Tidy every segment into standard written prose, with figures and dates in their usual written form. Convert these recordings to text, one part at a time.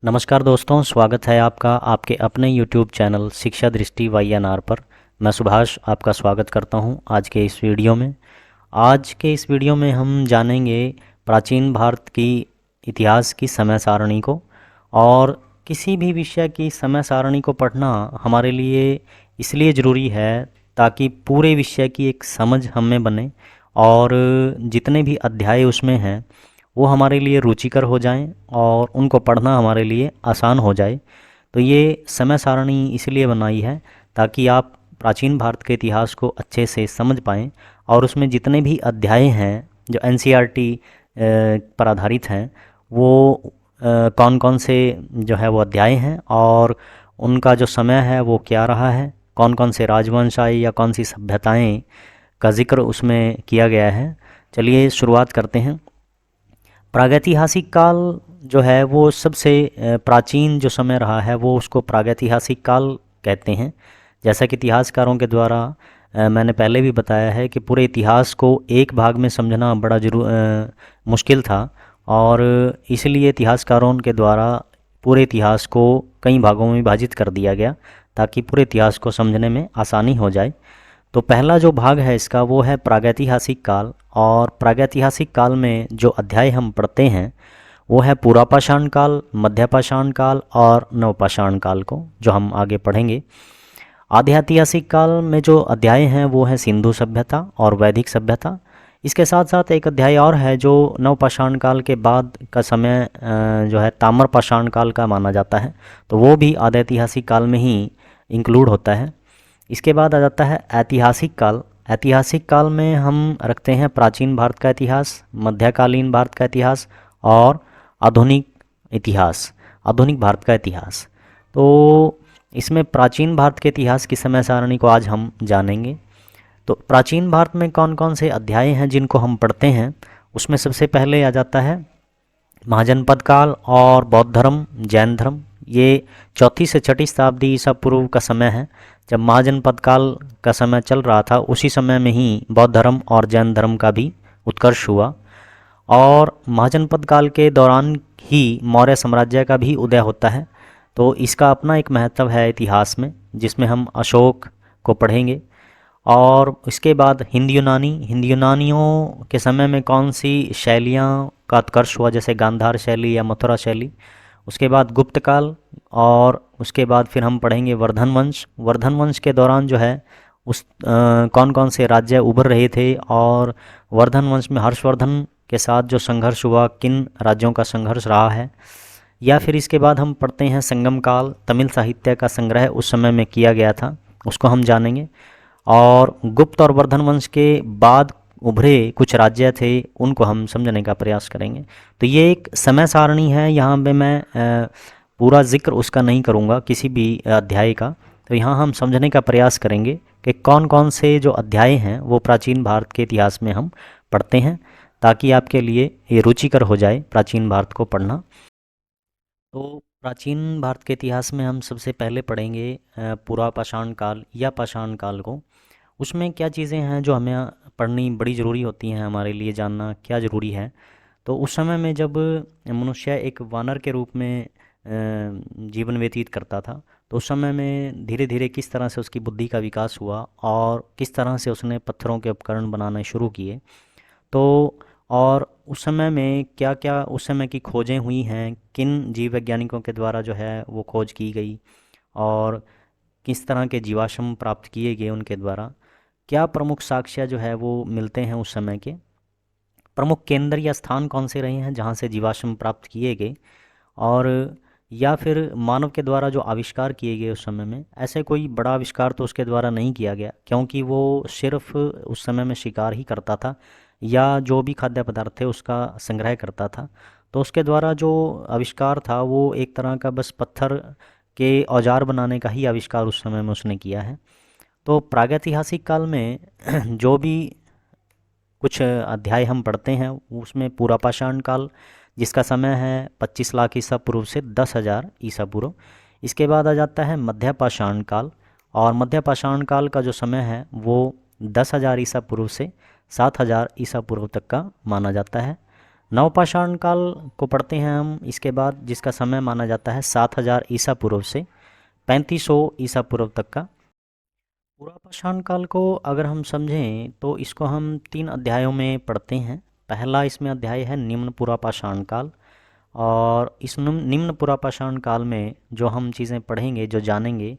नमस्कार दोस्तों, स्वागत है आपका आपके अपने YouTube चैनल शिक्षा दृष्टि YNR पर। मैं सुभाष आपका स्वागत करता हूं आज के इस वीडियो में। आज के इस वीडियो में हम जानेंगे प्राचीन भारत की इतिहास की समय सारणी को। और किसी भी विषय की समय सारणी को पढ़ना हमारे लिए इसलिए ज़रूरी है ताकि पूरे विषय की एक समझ हम में बने और जितने भी अध्याय उसमें हैं वो हमारे लिए रुचिकर हो जाएं और उनको पढ़ना हमारे लिए आसान हो जाए। तो ये समय सारणी इसलिए बनाई है ताकि आप प्राचीन भारत के इतिहास को अच्छे से समझ पाएँ और उसमें जितने भी अध्याय हैं जो NCERT पर आधारित हैं वो कौन कौन से जो है वो अध्याय हैं और उनका जो समय है वो क्या रहा है, कौन कौन से राजवंश आए या कौन सी सभ्यताएं का जिक्र उसमें किया गया है। चलिए शुरुआत करते हैं। प्रागैतिहासिक काल जो है वो सबसे प्राचीन जो समय रहा है वो उसको प्रागैतिहासिक काल कहते हैं। जैसा कि इतिहासकारों के द्वारा मैंने पहले भी बताया है कि पूरे इतिहास को एक भाग में समझना बड़ा मुश्किल था और इसलिए इतिहासकारों के द्वारा पूरे इतिहास को कई भागों में विभाजित कर दिया गया ताकि पूरे इतिहास को समझने में आसानी हो जाए। तो पहला जो भाग है इसका वो है प्रागैतिहासिक काल। और प्रागैतिहासिक काल में जो अध्याय हम पढ़ते हैं वो है पुरापाषाण काल, मध्यपाषाण काल और नवपाषाण काल को जो हम आगे पढ़ेंगे। आध्यात्मिक काल में जो अध्याय हैं वो है सिंधु सभ्यता और वैदिक सभ्यता। इसके साथ साथ एक अध्याय और है जो नवपाषाण काल के बाद का समय जो है ताम्रपाषाण काल का माना जाता है, तो वो भी आध्यात्मिक काल में ही इंक्लूड होता है। इसके बाद आ जाता है ऐतिहासिक काल। ऐतिहासिक काल में हम रखते हैं प्राचीन भारत का इतिहास, मध्यकालीन भारत का इतिहास और आधुनिक इतिहास, आधुनिक भारत का इतिहास। तो इसमें प्राचीन भारत के इतिहास की समय सारणी को आज हम जानेंगे। तो प्राचीन भारत में कौन कौन से अध्याय हैं जिनको हम पढ़ते हैं, उसमें सबसे पहले आ जाता है महाजनपद काल और बौद्ध धर्म, जैन धर्म। ये 4वीं से 6वीं शताब्दी ईसा पूर्व का समय है। जब महाजनपद काल का समय चल रहा था उसी समय में ही बौद्ध धर्म और जैन धर्म का भी उत्कर्ष हुआ। और महाजनपद काल के दौरान ही मौर्य साम्राज्य का भी उदय होता है। तो इसका अपना एक महत्व है इतिहास में, जिसमें हम अशोक को पढ़ेंगे। और इसके बाद हिंद यूनानियों के समय में कौन सी शैलियाँ का उत्कर्ष हुआ, जैसे गांधार शैली या मथुरा शैली। उसके बाद गुप्त काल और उसके बाद फिर हम पढ़ेंगे वर्धन वंश। वर्धन वंश के दौरान जो है उस कौन कौन से राज्य उभर रहे थे और वर्धन वंश में हर्षवर्धन के साथ जो संघर्ष हुआ, किन राज्यों का संघर्ष रहा है। या फिर इसके बाद हम पढ़ते हैं संगम काल, तमिल साहित्य का संग्रह उस समय में किया गया था, उसको हम जानेंगे। और गुप्त और वर्धन वंश के बाद उभरे कुछ राज्य थे उनको हम समझने का प्रयास करेंगे। तो ये एक समय सारणी है, यहाँ पे मैं पूरा जिक्र उसका नहीं करूँगा किसी भी अध्याय का। तो यहाँ हम समझने का प्रयास करेंगे कि कौन कौन से जो अध्याय हैं वो प्राचीन भारत के इतिहास में हम पढ़ते हैं, ताकि आपके लिए ये रुचिकर हो जाए प्राचीन भारत को पढ़ना। तो प्राचीन भारत के इतिहास में हम सबसे पहले पढ़ेंगे पुरापाषाण काल या पाषाण काल को। उसमें क्या चीज़ें हैं जो हमें पढ़नी बड़ी ज़रूरी होती हैं, हमारे लिए जानना क्या ज़रूरी है। तो उस समय में जब मनुष्य एक वानर के रूप में जीवन व्यतीत करता था, तो उस समय में धीरे धीरे किस तरह से उसकी बुद्धि का विकास हुआ और किस तरह से उसने पत्थरों के उपकरण बनाने शुरू किए। तो और उस समय में क्या क्या उस समय की खोजें हुई हैं, किन जीव वैज्ञानिकों के द्वारा जो है वो खोज की गई और किस तरह के जीवाश्म प्राप्त किए गए उनके द्वारा, क्या प्रमुख साक्ष्य जो है वो मिलते हैं उस समय के, प्रमुख केंद्र या स्थान कौन से रहे हैं जहाँ से जीवाश्म प्राप्त किए गए। और या फिर मानव के द्वारा जो आविष्कार किए गए उस समय में, ऐसे कोई बड़ा आविष्कार तो उसके द्वारा नहीं किया गया क्योंकि वो सिर्फ उस समय में शिकार ही करता था या जो भी खाद्य पदार्थ थे उसका संग्रह करता था। तो उसके द्वारा जो आविष्कार था वो एक तरह का बस पत्थर के औजार बनाने का ही आविष्कार उस समय में उसने किया है। तो प्रागैतिहासिक काल में जो भी कुछ अध्याय हम पढ़ते हैं उसमें पुरापाषाण काल, जिसका समय है 25 लाख ईसा पूर्व से 10,000 ईसा पूर्व। इसके बाद आ जाता है मध्यपाषाण काल, और मध्यपाषाण काल का जो समय है वो 10,000 ईसा पूर्व से 7,000 ईसा पूर्व तक का माना जाता है। नवपाषाण काल को पढ़ते हैं हम इसके बाद, जिसका समय माना जाता है 7000 ईसा पूर्व से 3500 ईसा पूर्व तक का। पुरापाषाण काल को अगर हम समझें तो इसको हम 3 अध्यायों में पढ़ते हैं। पहला इसमें अध्याय है निम्न पुरापाषाण काल, और इस निम्न पुरापाषाण काल में जो हम चीज़ें पढ़ेंगे, जो जानेंगे,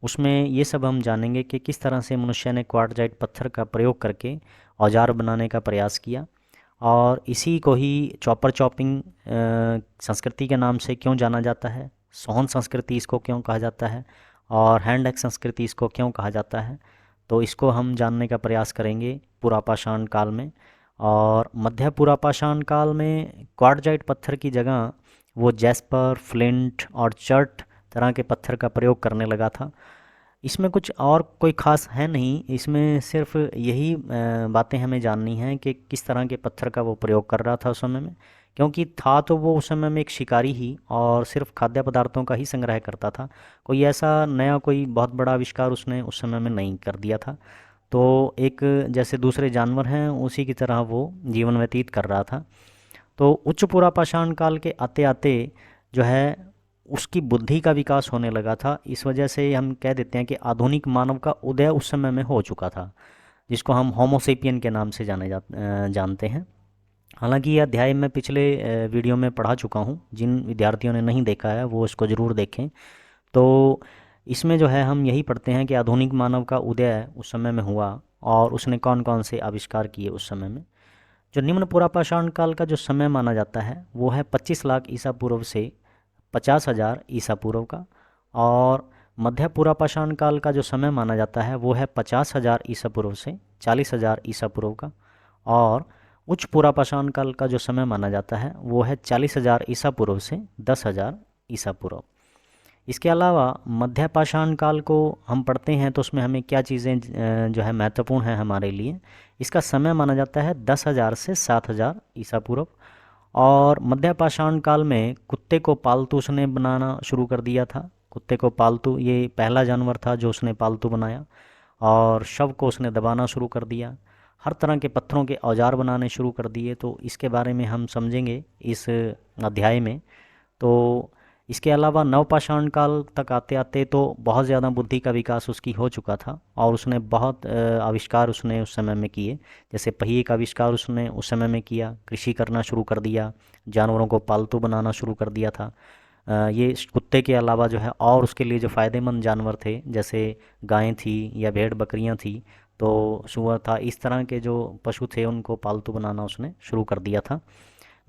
उसमें ये सब हम जानेंगे कि किस तरह से मनुष्य ने क्वार्टजाइट पत्थर का प्रयोग करके औजार बनाने का प्रयास किया, और इसी को ही चॉपर चॉपिंग संस्कृति के नाम से क्यों जाना जाता है, सोहन संस्कृति इसको क्यों कहा जाता है, और हैंड एक्स संस्कृति इसको क्यों कहा जाता है। तो इसको हम जानने का प्रयास करेंगे पुरापाषाण काल में। और मध्य पुरापाषाण काल में क्वार्टजाइट पत्थर की जगह वो जैस्पर, फ्लिंट और चर्ट तरह के पत्थर का प्रयोग करने लगा था। इसमें कुछ और कोई ख़ास है नहीं, इसमें सिर्फ यही बातें हमें जाननी हैं कि किस तरह के पत्थर का वो प्रयोग कर रहा था उस समय में, क्योंकि था तो वो उस समय में एक शिकारी ही और सिर्फ खाद्य पदार्थों का ही संग्रह करता था। कोई ऐसा नया कोई बहुत बड़ा आविष्कार उसने उस समय में नहीं कर दिया था। तो एक जैसे दूसरे जानवर हैं उसी की तरह वो जीवन व्यतीत कर रहा था। तो उच्च पुरापाषाण काल के आते आते जो है उसकी बुद्धि का विकास होने लगा था। इस वजह से हम कह देते हैं कि आधुनिक मानव का उदय उस समय में हो चुका था, जिसको हम होमोसेपियन के नाम से जानते हैं। हालांकि यह अध्याय मैं पिछले वीडियो में पढ़ा चुका हूँ। जिन विद्यार्थियों ने नहीं देखा है वो इसको ज़रूर देखें। तो इसमें जो है हम यही पढ़ते हैं कि आधुनिक मानव का उदय उस समय में हुआ और उसने कौन कौन से आविष्कार किए उस समय में। जो निम्न पुरापाषाण काल का जो समय माना जाता है वो है 25 लाख ईसा पूर्व से 50,000 ईसा पूर्व का, और मध्य पुरापाषाण काल का जो समय माना जाता है वो है 50,000 ईसा पूर्व से 40,000 ईसा पूर्व का, और उच्च पुरापाषाण काल का जो समय माना जाता है वो है 40,000 ईसा पूर्व से 10,000 ईसा पूर्व। इसके अलावा मध्य पाषाण काल को हम पढ़ते हैं तो उसमें हमें क्या चीज़ें जो है महत्वपूर्ण है हमारे लिए। इसका समय माना जाता है 10,000 से 7,000 ईसा पूर्व। और मध्य पाषाण काल में कुत्ते को पालतू उसने बनाना शुरू कर दिया था। कुत्ते को पालतू, ये पहला जानवर था जो उसने पालतू बनाया, और शव को उसने दबाना शुरू कर दिया। हर तरह के पत्थरों के औजार बनाने शुरू कर दिए। तो इसके बारे में हम समझेंगे इस अध्याय में। तो इसके अलावा नवपाषाण काल तक आते आते तो बहुत ज़्यादा बुद्धि का विकास उसकी हो चुका था, और उसने बहुत आविष्कार उसने उस समय में किए। जैसे पहिए का आविष्कार उसने उस समय में किया, कृषि करना शुरू कर दिया, जानवरों को पालतू बनाना शुरू कर दिया था। ये कुत्ते के अलावा जो है और उसके लिए जो फ़ायदेमंद जानवर थे, जैसे गायें थी या भेड़ बकरियां थी, तो सूअर था, इस तरह के जो पशु थे उनको पालतू बनाना उसने शुरू कर दिया था।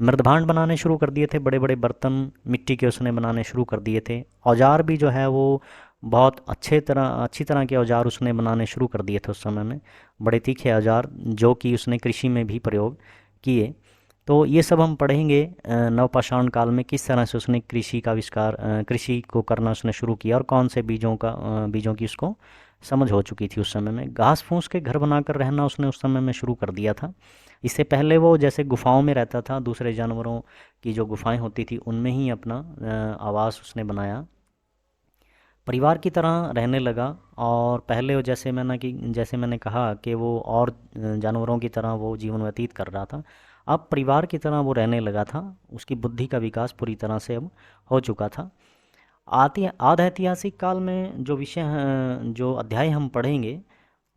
मृदभांड बनाने शुरू कर दिए थे, बड़े बड़े बर्तन मिट्टी के उसने बनाने शुरू कर दिए थे। औजार भी जो है वो बहुत अच्छी तरह के औजार उसने बनाने शुरू कर दिए थे उस समय में, बड़े तीखे औजार जो कि उसने कृषि में भी प्रयोग किए। तो ये सब हम पढ़ेंगे नवपाषाण काल में किस तरह से उसने कृषि का आविष्कार, कृषि को करना उसने शुरू किया, और कौन से बीजों की उसको समझ हो चुकी थी उस समय में। घास फूस के घर बनाकर रहना उसने उस समय में शुरू कर दिया था। इससे पहले वो जैसे गुफाओं में रहता था, दूसरे जानवरों की जो गुफाएं होती थी उनमें ही अपना आवास उसने बनाया, परिवार की तरह रहने लगा। और पहले वो जैसे मैंने कहा कि वो और जानवरों की तरह वो जीवन व्यतीत कर रहा था, अब परिवार की तरह वो रहने लगा था। उसकी बुद्धि का विकास पूरी तरह से अब हो चुका था। आधि ऐतिहासिक काल में जो विषय जो अध्याय हम पढ़ेंगे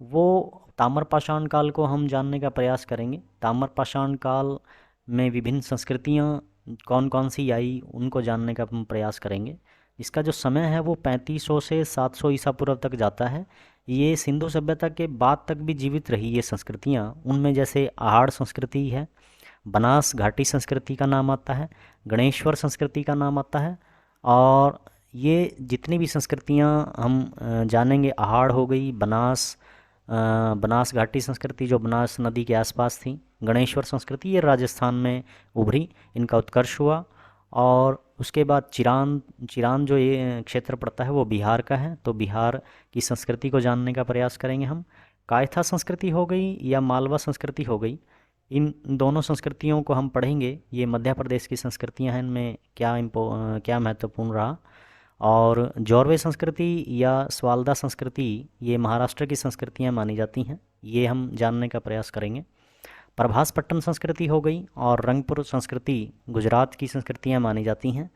वो ताम्रपाषाण काल को हम जानने का प्रयास करेंगे। ताम्रपाषाण काल में विभिन्न संस्कृतियाँ कौन कौन सी आई उनको जानने का हम प्रयास करेंगे। इसका जो समय है वो 3500 से 700 ईसा पूर्व तक जाता है। ये सिंधु सभ्यता के बाद तक भी जीवित रही ये संस्कृतियाँ। उनमें जैसे आहड़ संस्कृति है, बनास घाटी संस्कृति का नाम आता है, गणेश्वर संस्कृति का नाम आता है। और ये जितनी भी संस्कृतियाँ हम जानेंगे, आहड़ हो गई, बनास घाटी संस्कृति जो बनास नदी के आसपास थी, गणेश्वर संस्कृति ये राजस्थान में उभरी, इनका उत्कर्ष हुआ। और उसके बाद चिरान जो ये क्षेत्र पड़ता है वो बिहार का है, तो बिहार की संस्कृति को जानने का प्रयास करेंगे हम। कायथा संस्कृति हो गई या मालवा संस्कृति हो गई, इन दोनों संस्कृतियों को हम पढ़ेंगे। ये मध्य प्रदेश की संस्कृतियां हैं, इनमें क्या महत्वपूर्ण रहा। और जौरवे संस्कृति या स्वालदा संस्कृति ये महाराष्ट्र की संस्कृतियां मानी जाती हैं, ये हम जानने का प्रयास करेंगे। प्रभासपट्टन संस्कृति हो गई और रंगपुर संस्कृति गुजरात की संस्कृतियाँ मानी जाती हैं।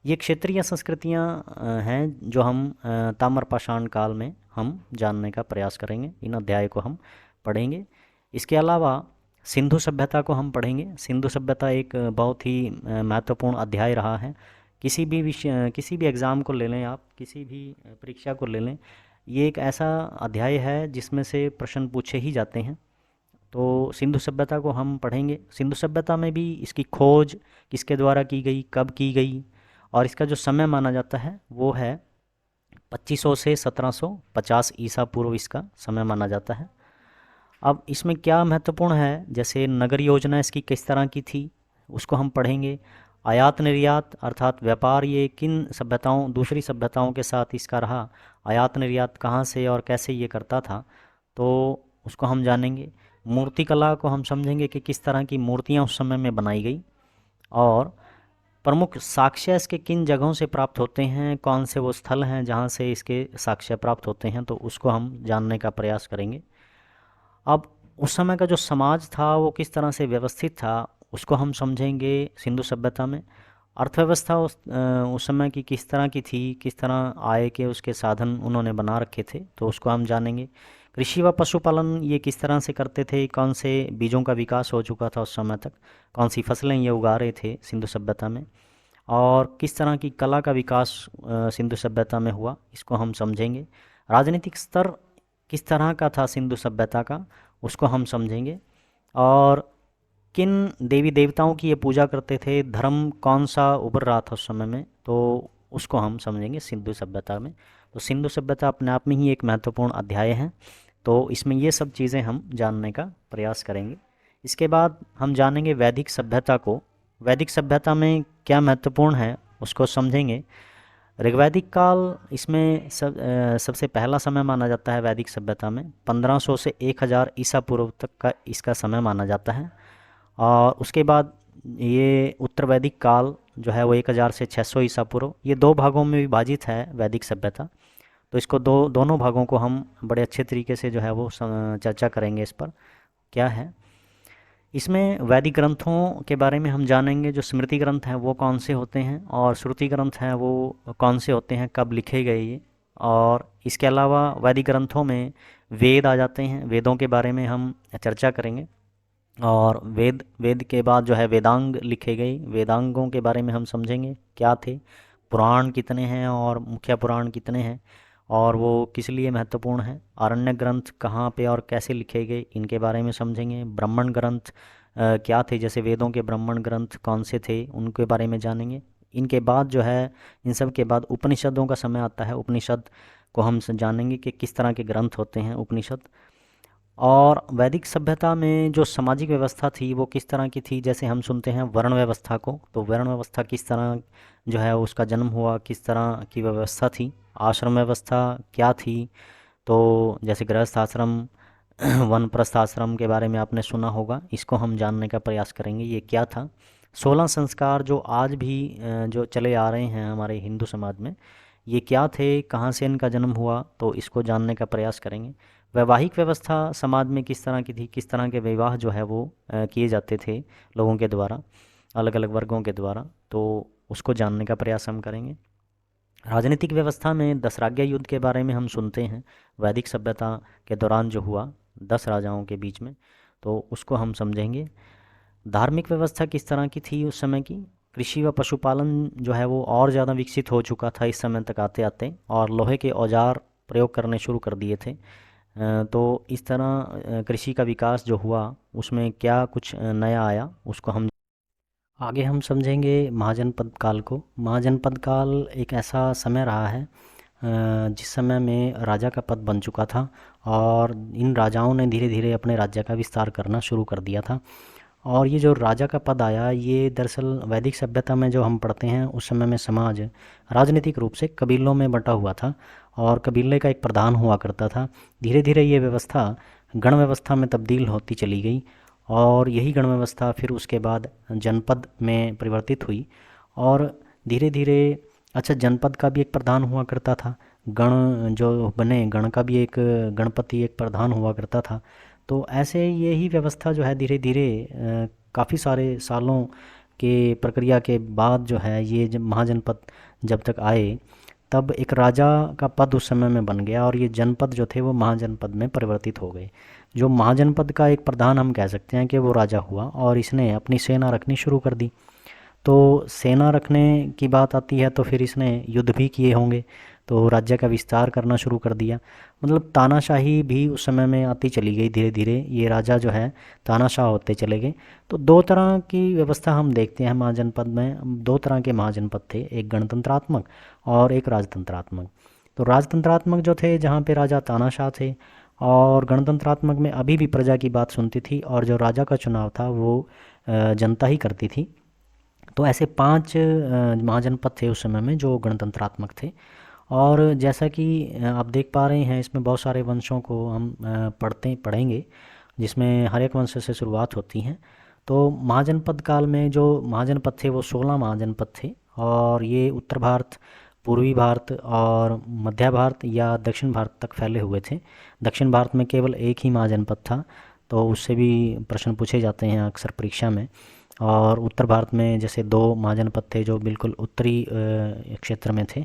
ये क्षेत्रीय संस्कृतियाँ हैं जो हम ताम्रपाषाण काल में हम जानने का प्रयास करेंगे, इन अध्याय को हम पढ़ेंगे। इसके अलावा सिंधु सभ्यता को हम पढ़ेंगे। सिंधु सभ्यता एक बहुत ही महत्वपूर्ण अध्याय रहा है। किसी भी विषय, किसी भी एग्ज़ाम को ले लें आप, किसी भी परीक्षा को ले लें, ये एक ऐसा अध्याय है जिसमें से प्रश्न पूछे ही जाते हैं। तो सिंधु सभ्यता को हम पढ़ेंगे। सिंधु सभ्यता में भी इसकी खोज किसके द्वारा की गई, कब की गई, और इसका जो समय माना जाता है वो है 2500 से 1750 ईसा पूर्व इसका समय माना जाता है। अब इसमें क्या महत्वपूर्ण है, जैसे नगर योजना इसकी किस तरह की थी उसको हम पढ़ेंगे। आयात निर्यात अर्थात व्यापार ये किन सभ्यताओं, दूसरी सभ्यताओं के साथ इसका रहा, आयात निर्यात कहाँ से और कैसे ये करता था, तो उसको हम जानेंगे। मूर्तिकला को हम समझेंगे कि किस तरह की मूर्तियाँ उस समय में बनाई गई, और प्रमुख साक्ष्य इसके किन जगहों से प्राप्त होते हैं, कौन से वो स्थल हैं जहाँ से इसके साक्ष्य प्राप्त होते हैं, तो उसको हम जानने का प्रयास करेंगे। अब उस समय का जो समाज था वो किस तरह से व्यवस्थित था उसको हम समझेंगे सिंधु सभ्यता में। अर्थव्यवस्था उस समय की किस तरह की थी, किस तरह आय के उसके साधन उन्होंने बना रखे थे, तो उसको हम जानेंगे। कृषि व पशुपालन ये किस तरह से करते थे, कौन से बीजों का विकास हो चुका था उस समय तक, कौन सी फसलें ये उगा रहे थे सिंधु सभ्यता में, और किस तरह की कला का विकास सिंधु सभ्यता में हुआ, इसको हम समझेंगे। राजनीतिक स्तर किस तरह का था सिंधु सभ्यता का, उसको हम समझेंगे। और किन देवी देवताओं की ये पूजा करते थे, धर्म कौन सा उभर रहा था उस समय में, तो उसको हम समझेंगे सिंधु सभ्यता में। तो सिंधु सभ्यता अपने आप में ही एक महत्वपूर्ण अध्याय है, तो इसमें ये सब चीज़ें हम जानने का प्रयास करेंगे। इसके बाद हम जानेंगे वैदिक सभ्यता को। वैदिक सभ्यता में क्या महत्वपूर्ण है उसको समझेंगे। ऋग्वैदिक काल इसमें सबसे पहला समय माना जाता है वैदिक सभ्यता में। 1500 से 1000 ईसा पूर्व तक का इसका समय माना जाता है। और उसके बाद ये उत्तर वैदिक काल जो है वो 1000 से 600 ईसा पूर्व, ये दो भागों में विभाजित है वैदिक सभ्यता। तो इसको दोनों भागों को हम बड़े अच्छे तरीके से जो है वो चर्चा करेंगे इस पर क्या है। इसमें वैदिक ग्रंथों के बारे में हम जानेंगे। जो स्मृति ग्रंथ हैं वो कौन से होते हैं, और श्रुति ग्रंथ हैं वो कौन से होते हैं, कब लिखे गए ये। और इसके अलावा वैदिक ग्रंथों में वेद आ जाते हैं, वेदों के बारे में हम चर्चा करेंगे। और वेद के बाद जो है वेदांग लिखे गए, वेदांगों के बारे में हम समझेंगे क्या थे, पुराण कितने हैं और मुख्य पुराण कितने हैं, और वो किस लिए महत्वपूर्ण है। आरण्य ग्रंथ कहाँ पे और कैसे लिखे गए, इनके बारे में समझेंगे। ब्राह्मण ग्रंथ क्या थे, जैसे वेदों के ब्राह्मण ग्रंथ कौन से थे उनके बारे में जानेंगे। इनके बाद जो है, इन सब के बाद उपनिषदों का समय आता है। उपनिषद को हम जानेंगे कि किस तरह के ग्रंथ होते हैं उपनिषद। और वैदिक सभ्यता में जो सामाजिक व्यवस्था थी वो किस तरह की थी, जैसे हम सुनते हैं वर्ण व्यवस्था को, तो वर्ण व्यवस्था किस तरह जो है उसका जन्म हुआ, किस तरह की व्यवस्था थी। आश्रम व्यवस्था क्या थी, तो जैसे गृहस्थ आश्रम वानप्रस्थ आश्रम के बारे में आपने सुना होगा, इसको हम जानने का प्रयास करेंगे ये क्या था। 16 संस्कार जो आज भी जो चले आ रहे हैं हमारे हिंदू समाज में, ये क्या थे, कहाँ से इनका जन्म हुआ, तो इसको जानने का प्रयास करेंगे। वैवाहिक व्यवस्था समाज में किस तरह की थी, किस तरह के विवाह जो है वो किए जाते थे लोगों के द्वारा, अलग अलग वर्गों के द्वारा, तो उसको जानने का प्रयास हम करेंगे। राजनीतिक व्यवस्था में दशराज्य युद्ध के बारे में हम सुनते हैं, वैदिक सभ्यता के दौरान जो हुआ 10 राजाओं के बीच में, तो उसको हम समझेंगे। धार्मिक व्यवस्था किस तरह की थी उस समय की। कृषि व पशुपालन जो है वो और ज़्यादा विकसित हो चुका था इस समय तक आते आते, और लोहे के औजार प्रयोग करने शुरू कर दिए थे। तो इस तरह कृषि का विकास जो हुआ उसमें क्या कुछ नया आया उसको हम आगे हम समझेंगे। महाजनपद काल को। महाजनपद काल एक ऐसा समय रहा है जिस समय में राजा का पद बन चुका था, और इन राजाओं ने धीरे धीरे अपने राज्य का विस्तार करना शुरू कर दिया था। और ये जो राजा का पद आया, ये दरअसल वैदिक सभ्यता में जो हम पढ़ते हैं उस समय में समाज राजनीतिक रूप से कबीलों में बंटा हुआ था, और कबीले का एक प्रधान हुआ करता था। धीरे धीरे ये व्यवस्था गण व्यवस्था में तब्दील होती चली गई, और यही गण व्यवस्था फिर उसके बाद जनपद में परिवर्तित हुई। और धीरे धीरे अच्छा, जनपद का भी एक प्रधान हुआ करता था, गण जो बने गण का भी एक गणपति एक प्रधान हुआ करता था। तो ऐसे यही व्यवस्था जो है धीरे धीरे काफ़ी सारे सालों के प्रक्रिया के बाद जो है ये जब महाजनपद जब तक आए, तब एक राजा का पद उस समय में बन गया और ये जनपद जो थे वो महाजनपद में परिवर्तित हो गए। जो महाजनपद का एक प्रधान हम कह सकते हैं कि वो राजा हुआ और इसने अपनी सेना रखनी शुरू कर दी। तो सेना रखने की बात आती है तो फिर इसने युद्ध भी किए होंगे, तो राज्य का विस्तार करना शुरू कर दिया। मतलब तानाशाही भी उस समय में आती चली गई धीरे धीरे, ये राजा जो है तानाशाह होते चले गए। तो दो तरह की व्यवस्था हम देखते हैं महाजनपद में, दो तरह के महाजनपद थे, एक गणतंत्रात्मक और एक राजतंत्रात्मक। तो राजतंत्रात्मक जो थे जहाँ पे राजा तानाशाह थे, और गणतंत्रात्मक में अभी भी प्रजा की बात सुनती थी और जो राजा का चुनाव था वो जनता ही करती थी। तो ऐसे 5 महाजनपद थे उस समय में जो गणतंत्रात्मक थे। और जैसा कि आप देख पा रहे हैं इसमें बहुत सारे वंशों को हम पढ़ेंगे, जिसमें हर एक वंश से शुरुआत होती हैं। तो महाजनपद काल में जो महाजनपद थे वो 16 महाजनपद थे, और ये उत्तर भारत, पूर्वी भारत और मध्य भारत या दक्षिण भारत तक फैले हुए थे। दक्षिण भारत में केवल एक ही महाजनपद था, तो उससे भी प्रश्न पूछे जाते हैं अक्सर परीक्षा में। और उत्तर भारत में जैसे 2 महाजनपद थे जो बिल्कुल उत्तरी क्षेत्र में थे।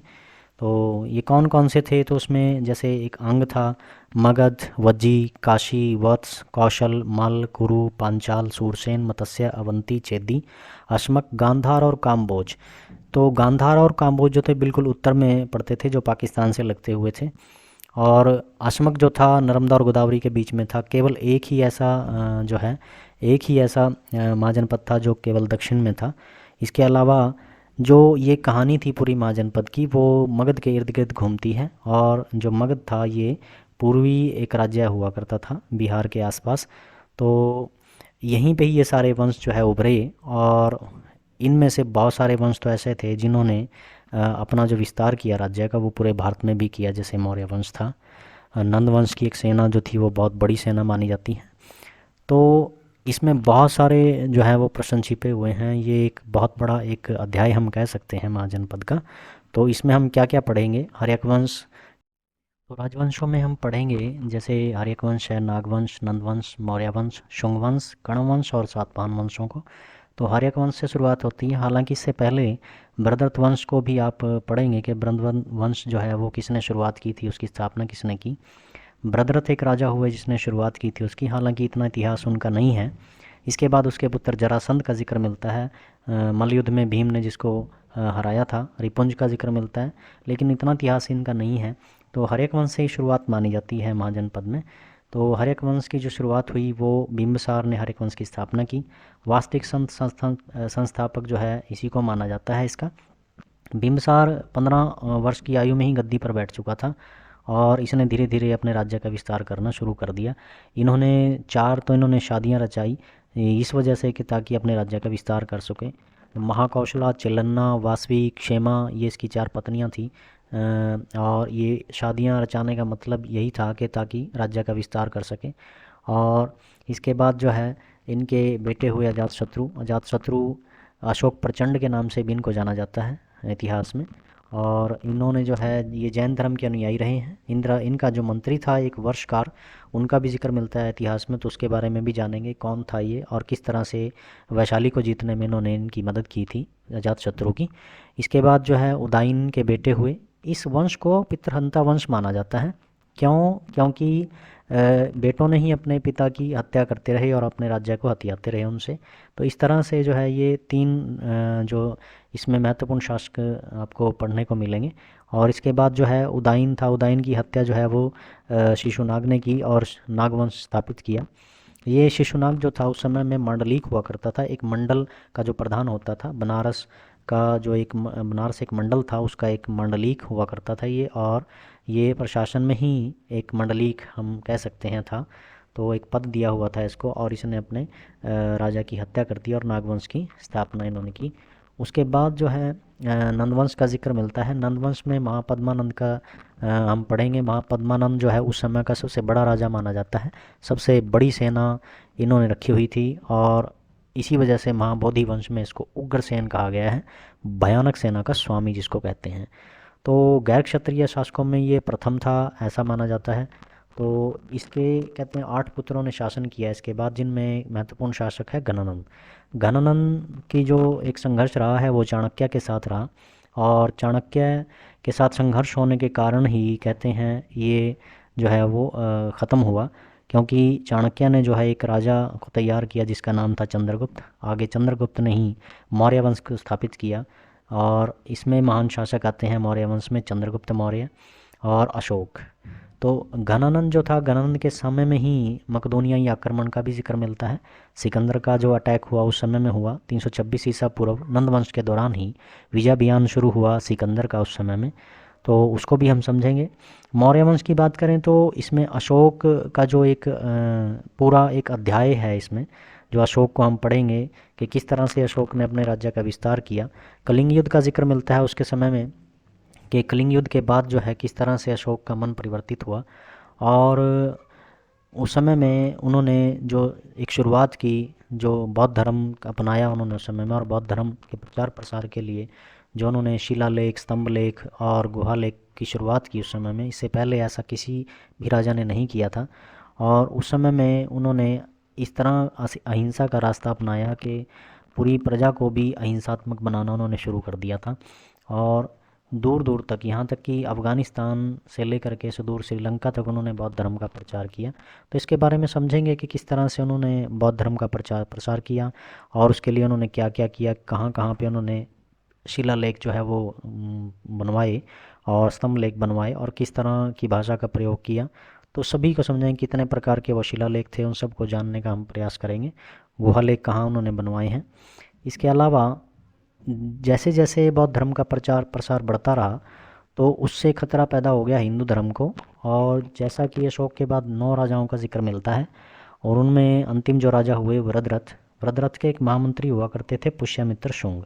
तो ये कौन कौन से थे, तो उसमें जैसे एक अंग था मगध, वज्जी, काशी, वत्स, कौशल, मल, कुरु, पांचाल, सूरसेन, मत्स्य, अवंती, चेदी, अश्मक, गांधार और काम्बोज। तो गांधार और काम्बोज जो थे बिल्कुल उत्तर में पड़ते थे, जो पाकिस्तान से लगते हुए थे। और अश्मक जो था नर्मदा और गोदावरी के बीच में था। केवल एक ही ऐसा जो है, एक ही ऐसा महाजनपद था जो केवल दक्षिण में था। इसके अलावा जो ये कहानी थी पूरी महाजनपद की वो मगध के इर्द गिर्द घूमती है, और जो मगध था ये पूर्वी एक राज्य हुआ करता था बिहार के आसपास। तो यहीं पे ही ये सारे वंश जो है उभरे, और इनमें से बहुत सारे वंश तो ऐसे थे जिन्होंने अपना जो विस्तार किया राज्य का वो पूरे भारत में भी किया। जैसे मौर्य वंश था, नंद वंश की एक सेना जो थी वो बहुत बड़ी सेना मानी जाती है। तो इसमें बहुत सारे जो है वो प्रश्न छिपे हुए हैं, ये एक बहुत बड़ा एक अध्याय हम कह सकते हैं महाजनपद का। तो इसमें हम क्या क्या पढ़ेंगे, हर्यक वंश। तो राजवंशों में हम पढ़ेंगे जैसे हर्यक वंश है, नागवंश, नंदवंश, मौर्य वंश, शुंग वंश, कण्व और सातवाहन वंशों को। तो हर्यक वंश से शुरुआत होती है। हालांकि इससे पहले बृहद्रथ वंश को भी आप पढ़ेंगे कि बृहद्रथ वंश जो है वो किसने शुरुआत की थी, उसकी स्थापना किसने की। बृहद्रथ एक राजा हुए जिसने शुरुआत की थी उसकी, हालांकि इतना इतिहास उनका नहीं है। इसके बाद उसके पुत्र जरासंध का जिक्र मिलता है, मल्लयुद्ध में भीम ने जिसको हराया था। रिपुंज का जिक्र मिलता है, लेकिन इतना इतिहास इनका नहीं है। तो हर्यक वंश से ही शुरुआत मानी जाती है महाजनपद में। तो हर्यक वंश की जो शुरुआत हुई वो बिंबिसार ने हर्यक वंश की स्थापना की। वास्तविक संस्थापक जो है इसी को माना जाता है इसका। बिंबिसार 15 वर्ष की आयु में ही गद्दी पर बैठ चुका था, और इसने धीरे धीरे अपने राज्य का विस्तार करना शुरू कर दिया। इन्होंने शादियां रचाई इस वजह से कि ताकि अपने राज्य का विस्तार कर सके। महाकौशला, चिलन्ना, वासवी, क्षेमा, ये इसकी 4 पत्नियां थी। और ये शादियां रचाने का मतलब यही था कि ताकि राज्य का विस्तार कर सके। और इसके बाद जो है इनके बेटे हुए अजातशत्रु अशोक प्रचंड के नाम से भी इनको जाना जाता है इतिहास में। और इन्होंने जो है ये जैन धर्म के अनुयायी रहे हैं। इनका जो मंत्री था एक वर्षकार, उनका भी जिक्र मिलता है इतिहास में, तो उसके बारे में भी जानेंगे कौन था ये और किस तरह से वैशाली को जीतने में इन्होंने इनकी मदद की थी, अजातशत्रु की। इसके बाद जो है उदयन के बेटे हुए। इस वंश को पितृहंता वंश माना जाता है। क्योंकि बेटों ने ही अपने पिता की हत्या करते रहे और अपने राज्य को हथियाते रहे उनसे। तो इस तरह से जो है ये 3 जो इसमें महत्वपूर्ण शासक आपको पढ़ने को मिलेंगे। और इसके बाद जो है उदयन था, उदयन की हत्या जो है वो शिशुनाग ने की और नागवंश स्थापित किया। ये शिशुनाग जो था उस समय में मांडलिक हुआ करता था, एक मंडल का जो प्रधान होता था। बनारस एक मंडल था, उसका एक मंडलिक हुआ करता था ये। और ये प्रशासन में ही एक मंडलिक हम कह सकते हैं था। तो एक पद दिया हुआ था इसको, और इसने अपने राजा की हत्या कर दी और नागवंश की स्थापना इन्होंने की। उसके बाद जो है नंदवंश का जिक्र मिलता है। नंदवंश में महापद्मानंद का हम पढ़ेंगे। महापद्मानंद जो है उस समय का सबसे बड़ा राजा माना जाता है। सबसे बड़ी सेना इन्होंने रखी हुई थी, और इसी वजह से महाबोधि वंश में इसको उग्रसेन कहा गया है, भयानक सेना का स्वामी जिसको कहते हैं। तो गैर क्षत्रिय शासकों में ये प्रथम था ऐसा माना जाता है। तो इसके कहते हैं 8 पुत्रों ने शासन किया इसके बाद, जिनमें महत्वपूर्ण शासक है घनानंद। घनानंद की जो एक संघर्ष रहा है वो चाणक्य के साथ रहा, और चाणक्य के साथ संघर्ष होने के कारण ही कहते हैं ये जो है वो ख़त्म हुआ, क्योंकि चाणक्य ने जो है एक राजा को तैयार किया जिसका नाम था चंद्रगुप्त। आगे चंद्रगुप्त ने ही मौर्य वंश को स्थापित किया, और इसमें महान शासक आते हैं मौर्य वंश में चंद्रगुप्त मौर्य और अशोक। तो घनानंद जो था, घनानंद के समय में ही मकदोनियाई आक्रमण का भी जिक्र मिलता है। सिकंदर का जो अटैक हुआ उस समय में हुआ 326 ईसा पूर्व, नंद वंश के दौरान ही विजय अभियान शुरू हुआ सिकंदर का उस समय में, तो उसको भी हम समझेंगे। मौर्य वंश की बात करें तो इसमें अशोक का जो एक पूरा एक अध्याय है इसमें, जो अशोक को हम पढ़ेंगे कि किस तरह से अशोक ने अपने राज्य का विस्तार किया। कलिंग युद्ध का जिक्र मिलता है उसके समय में, कि कलिंग युद्ध के बाद जो है किस तरह से अशोक का मन परिवर्तित हुआ, और उस समय में उन्होंने जो एक शुरुआत की, जो बौद्ध धर्म अपनाया उन्होंने उस समय में, और बौद्ध धर्म के प्रचार प्रसार के लिए जो उन्होंने शिलालेख, स्तंभ लेख और गुहा लेख की शुरुआत की उस समय में, इससे पहले ऐसा किसी भी राजा ने नहीं किया था। और उस समय में उन्होंने इस तरह अहिंसा का रास्ता अपनाया कि पूरी प्रजा को भी अहिंसात्मक बनाना उन्होंने शुरू कर दिया था, और दूर दूर तक, यहाँ तक कि अफ़गानिस्तान से लेकर के सुदूर श्रीलंका तक उन्होंने बौद्ध धर्म का प्रचार किया। तो इसके बारे में समझेंगे कि किस तरह से उन्होंने बौद्ध धर्म का प्रचार प्रसार किया, और उसके लिए उन्होंने क्या क्या किया, कहाँ कहाँ पे उन्होंने शिलालेख जो है वो बनवाए और स्तंभ लेख बनवाए, और किस तरह की भाषा का प्रयोग किया। तो सभी को समझेंगे कितने प्रकार के वो शिलालेख थे, उन सबको जानने का हम प्रयास करेंगे। गुहा लेख कहाँ उन्होंने बनवाए हैं। इसके अलावा जैसे जैसे बौद्ध धर्म का प्रचार प्रसार बढ़ता रहा, तो उससे खतरा पैदा हो गया हिंदू धर्म को। और जैसा कि अशोक के बाद 9 राजाओं का जिक्र मिलता है, और उनमें अंतिम जो राजा हुए वृद्धरथ, वृद्धरथ के एक महामंत्री हुआ करते थे पुष्यमित्र शुंग।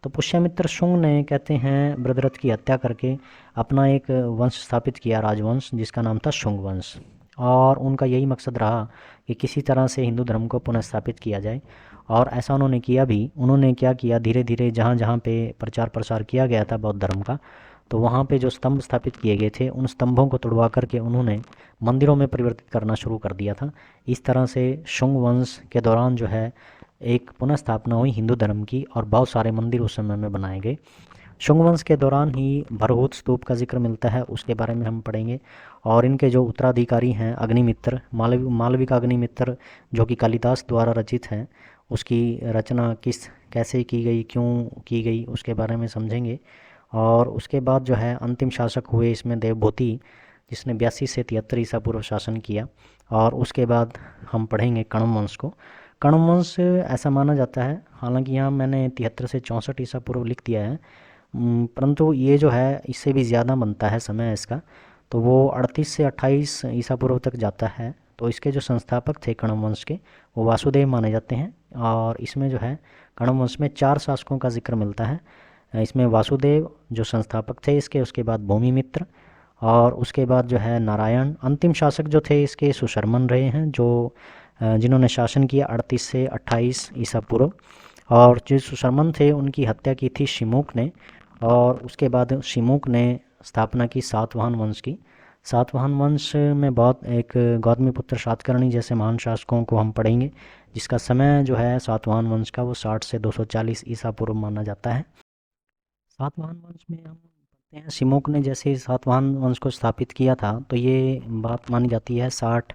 तो पुष्यमित्र शुंग ने कहते हैं वृद्धरथ की हत्या करके अपना एक वंश स्थापित किया, राजवंश, जिसका नाम था शुंग वंश। और उनका यही मकसद रहा कि किसी तरह से हिंदू धर्म को पुनः स्थापित किया जाए, और ऐसा उन्होंने किया भी। उन्होंने क्या किया, धीरे धीरे जहाँ जहाँ पे प्रचार प्रसार किया गया था बौद्ध धर्म का, तो वहाँ पे जो स्तंभ स्थापित किए गए थे उन स्तंभों को तुड़वा करके उन्होंने मंदिरों में परिवर्तित करना शुरू कर दिया था। इस तरह से शुंग वंश के दौरान जो है एक पुनः स्थापना हुई हिंदू धर्म की, और बहुत सारे मंदिर उस समय में बनाए गए। शुंग वंश के दौरान ही भरहुत स्तूप का जिक्र मिलता है, उसके बारे में हम पढ़ेंगे। और इनके जो उत्तराधिकारी हैं अग्निमित्र, मालवी का अग्निमित्र, जो कि कालिदास द्वारा रचित है, उसकी रचना किस कैसे की गई, क्यों की गई, उसके बारे में समझेंगे। और उसके बाद जो है अंतिम शासक हुए इसमें देवभूति, जिसने 82 से 73 ईसा पूर्व शासन किया। और उसके बाद हम पढ़ेंगे कण्व वंश को। कण्व वंश ऐसा माना जाता है, हालांकि यहाँ मैंने 73 से 64 ईसा पूर्व लिख दिया है, परंतु ये जो है इससे भी ज़्यादा बनता है समय इसका, तो वो 38 से 28 ईसा पूर्व तक जाता है। तो इसके जो संस्थापक थे कण्व वंश के, वो वासुदेव माने जाते हैं। और इसमें जो है कण्व वंश में 4 शासकों का जिक्र मिलता है। इसमें वासुदेव जो संस्थापक थे इसके, उसके बाद भूमिमित्र, और उसके बाद जो है नारायण। अंतिम शासक जो थे इसके सुशर्मन रहे हैं, जो जिन्होंने शासन किया 38 से 28 ईसा पूर्व। और जो सुशर्मन थे उनकी हत्या की थी शिमुक ने, और उसके बाद शिमुक ने स्थापना की सातवाहन वंश की। सातवाहन वंश में बहुत एक गौतमीपुत्र सातकर्णी जैसे महान शासकों को हम पढ़ेंगे, जिसका समय जो है सातवाहन वंश का वो 60 से 240 ईसा पूर्व माना जाता है। सातवाहन वंश में हम पढ़ते हैं शिमुक ने जैसे सातवाहन वंश को स्थापित किया था, तो ये बात मानी जाती है 60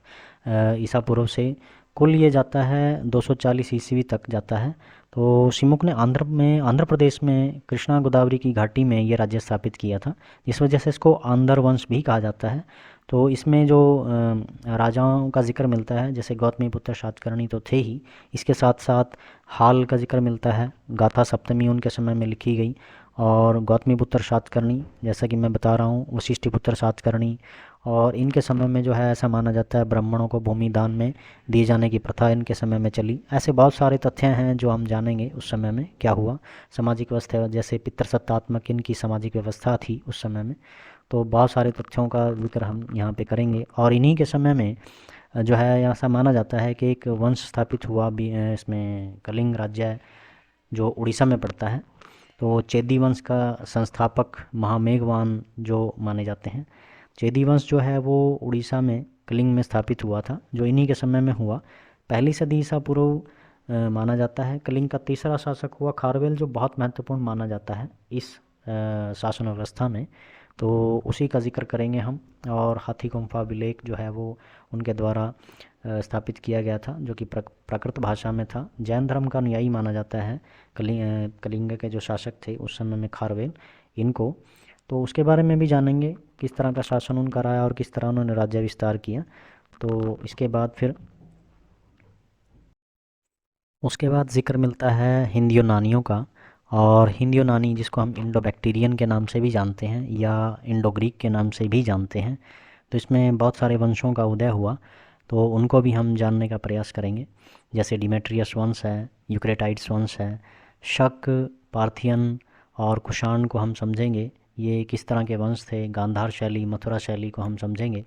ईसा पूर्व से कुल ये जाता है 240 ईस्वी तक जाता है। तो शिमुक ने आंध्र प्रदेश में कृष्णा गोदावरी की घाटी में ये राज्य स्थापित किया था, जिस वजह से इसको आंध्र वंश भी कहा जाता है। तो इसमें जो राजाओं का जिक्र मिलता है, जैसे गौतमीपुत्र सातकर्णी तो थे ही, इसके साथ साथ हाल का जिक्र मिलता है, गाथा सप्तमी उनके समय में लिखी गई। और गौतमीपुत्र सातकर्णी, जैसा कि मैं बता रहा हूँ, वशिष्ठिपुत्र सातकर्णी, और इनके समय में जो है ऐसा माना जाता है ब्राह्मणों को भूमि दान में दिए जाने की प्रथा इनके समय में चली। ऐसे बहुत सारे तथ्य हैं जो हम जानेंगे उस समय में क्या हुआ। सामाजिक व्यवस्था, जैसे पितृसत्तात्मक इनकी सामाजिक व्यवस्था थी उस समय में, तो बहुत सारे तथ्यों का जिक्र हम यहाँ पे करेंगे। और इन्हीं के समय में जो है ऐसा माना जाता है कि एक वंश स्थापित हुआ भी इसमें, कलिंग राज्य है जो उड़ीसा में पड़ता है। तो चेदी वंश का संस्थापक महामेघवान जो माने जाते हैं। चेदी वंश जो है वो उड़ीसा में कलिंग में स्थापित हुआ था, जो इन्हीं के समय में हुआ। पहली सदी ईसा पूर्व माना जाता है। कलिंग का तीसरा शासक हुआ खारवेल, जो बहुत महत्वपूर्ण माना जाता है इस शासन व्यवस्था में। तो उसी का जिक्र करेंगे हम। और हाथी गुम्फा अभिलेख जो है वो उनके द्वारा स्थापित किया गया था, जो कि प्राकृत भाषा में था। जैन धर्म का अनुयायी माना जाता है कलिंग के जो शासक थे उस समय में खारवेल इनको। तो उसके बारे में भी जानेंगे, किस तरह का शासन उनका रहा और किस तरह उन्होंने राज्य विस्तार किया। तो इसके बाद फिर उसके बाद ज़िक्र मिलता है हिंद यूनानियों का। और हिंद यूनानी, जिसको हम इंडो बैक्टीरियन के नाम से भी जानते हैं या इंडो ग्रीक के नाम से भी जानते हैं, तो इसमें बहुत सारे वंशों का उदय हुआ, तो उनको भी हम जानने का प्रयास करेंगे। जैसे डिमेट्रियस वंश है, यूक्रेटाइड्स वंश है, शक, पार्थियन और कुषाण को हम समझेंगे, ये किस तरह के वंश थे। गांधार शैली, मथुरा शैली को हम समझेंगे।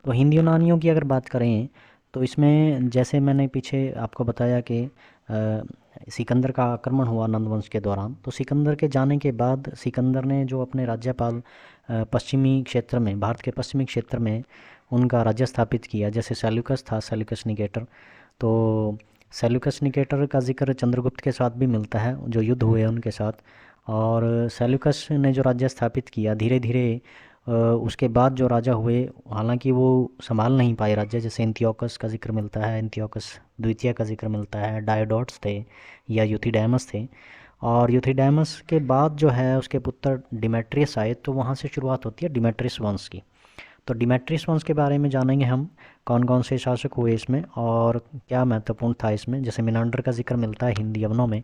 तो हिंद यूनानियों की अगर बात करें तो इसमें जैसे मैंने पीछे आपको बताया कि सिकंदर का आक्रमण हुआ नंद वंश के दौरान, तो सिकंदर के जाने के बाद सिकंदर ने जो अपने राज्यपाल पश्चिमी क्षेत्र में, भारत के पश्चिमी क्षेत्र में उनका राज्य स्थापित किया। जैसे सेल्यूकस था, सेल्यूकस निकेटर। तो सेल्यूकस निकेटर का जिक्र चंद्रगुप्त के साथ भी मिलता है, जो युद्ध हुए उनके साथ। और सेल्यूकस ने जो राज्य स्थापित किया, धीरे धीरे उसके बाद जो राजा हुए, हालांकि वो संभाल नहीं पाए राज्य। जैसे एंटियोकस का जिक्र मिलता है, एंटियोकस द्वितीय का जिक्र मिलता है। डायोडोट्स थे या यूथिडेमस थे। और यूथिडेमस के बाद जो है उसके पुत्र डिमेट्रियस आए, तो वहाँ से शुरुआत होती है डिमेट्रियस वंश की। तो डिमेट्रियस वंश के बारे में जानेंगे हम, कौन कौन से शासक हुए इसमें और क्या महत्वपूर्ण था इसमें। जैसे मिनांडर का जिक्र मिलता है हिंद यवनों में,